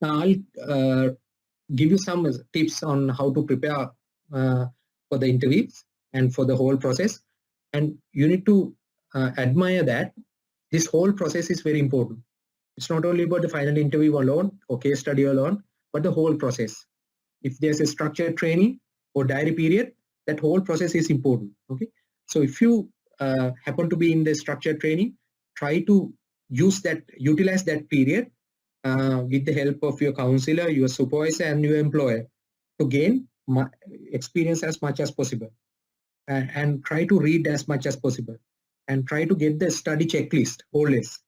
Now I'll give you some tips on how to prepare for the interviews and for the whole process. And you need to admire that this whole process is very important. It's not only about the final interview alone or case study alone, but the whole process. If there's a structured training or diary period, that whole process is important. Okay, so if you happen to be in the structured training, try to utilize that period with the help of your counselor, your supervisor, and your employer to gain experience as much as possible, and try to read as much as possible, and try to get the study checklist always,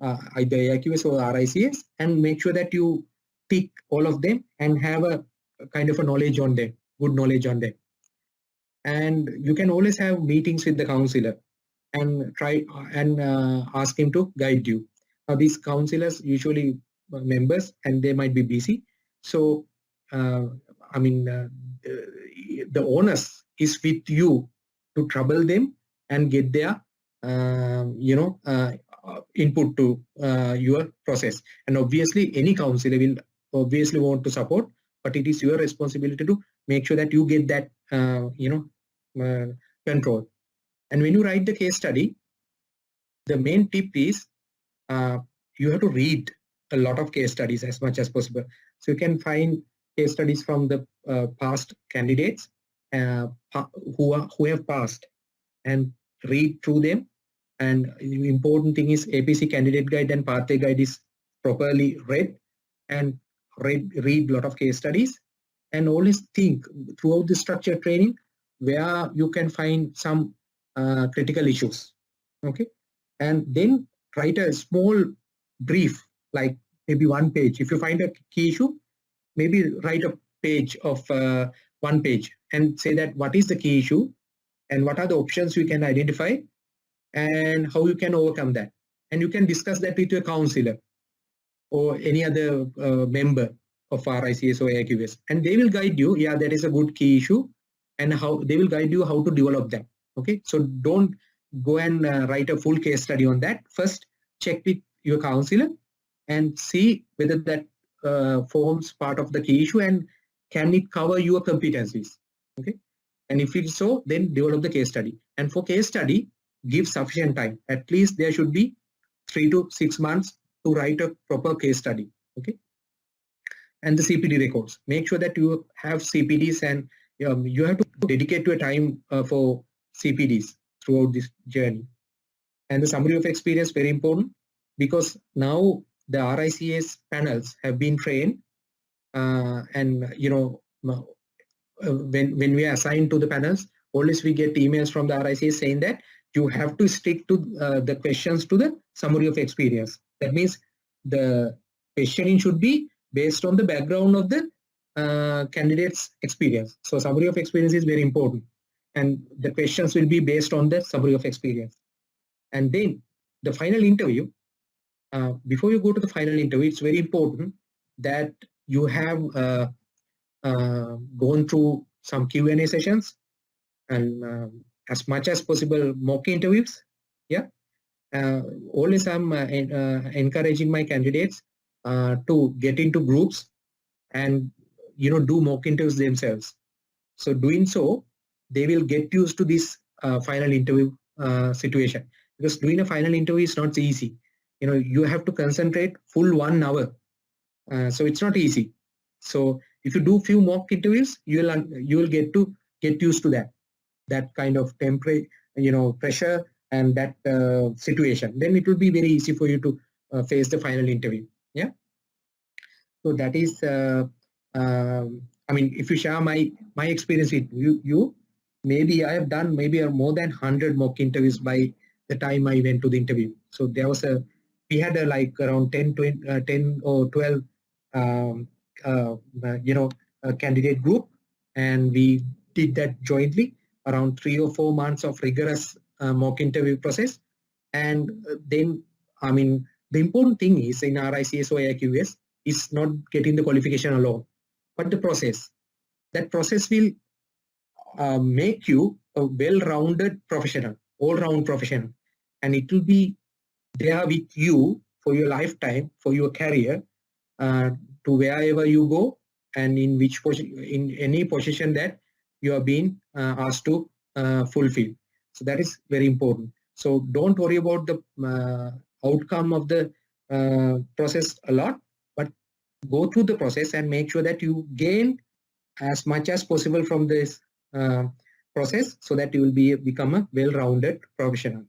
either AIQS or RICS, and make sure that you tick all of them and have a kind of a knowledge on them, good knowledge on them. And you can always have meetings with the counselor and try and ask him to guide you. Now these counselors usually members, and they might be busy, so I mean the onus is with you to trouble them and get their input to your process. And obviously any counselor will obviously want to support, but it is your responsibility to make sure that you get that control. And when you write the case study, the main tip is you have to read a lot of case studies as much as possible. So you can find case studies from the past candidates who have passed, and read through them. And the important thing is APC candidate guide and pathway guide is properly read, and read a lot of case studies, and always think throughout the structured training where you can find some critical issues. Okay, and then write a small brief, like maybe 1 page. If you find a key issue, maybe write a page of 1 page and say that what is the key issue and what are the options you can identify and how you can overcome that. And you can discuss that with your counselor or any other member of RICS or AIQS, and they will guide you. Yeah, that is a good key issue, and how they will guide you how to develop that. Okay, so don't go and write a full case study on that. First, check with your counselor and see whether that forms part of the key issue and can it cover your competencies. Okay, and if it's so, then develop the case study. And for case study, give sufficient time. At least there should be 3 to 6 months to write a proper case study. Okay, and the CPD records. Make sure that you have CPDs, and you have to dedicate your time for CPDs throughout this journey. And the summary of experience, very important, because now the RICS panels have been trained, and when we are assigned to the panels, always we get emails from the RICS saying that you have to stick to the questions to the summary of experience. That means the questioning should be based on the background of the candidate's experience. So summary of experience is very important, and the questions will be based on the summary of experience. And then the final interview, before you go to the final interview, it's very important that you have gone through some Q&A sessions, and as much as possible mock interviews. Yeah, always I'm encouraging my candidates to get into groups and do mock interviews themselves. So doing so, they will get used to this final interview situation, because doing a final interview is not easy. You have to concentrate full 1 hour, so it's not easy. So if you do few mock interviews, you will get used to that kind of pressure and that situation. Then it will be very easy for you to face the final interview. Yeah. So that is, if you share my experience with you, maybe I have done maybe more than 100 mock interviews by the time I went to the interview. So we had like around 10 or 12 a candidate group, and we did that jointly, around 3 or 4 months of rigorous mock interview process. And then, the important thing is in RICS or AIQS is not getting the qualification alone, but the process. That process will make you a well-rounded professional, all-round professional, and it will be there with you for your lifetime, for your career, to wherever you go and in which in any position that you are being asked to fulfill. So that is very important. So don't worry about the outcome of the process a lot, but go through the process and make sure that you gain as much as possible from this process so that you will become a well-rounded professional.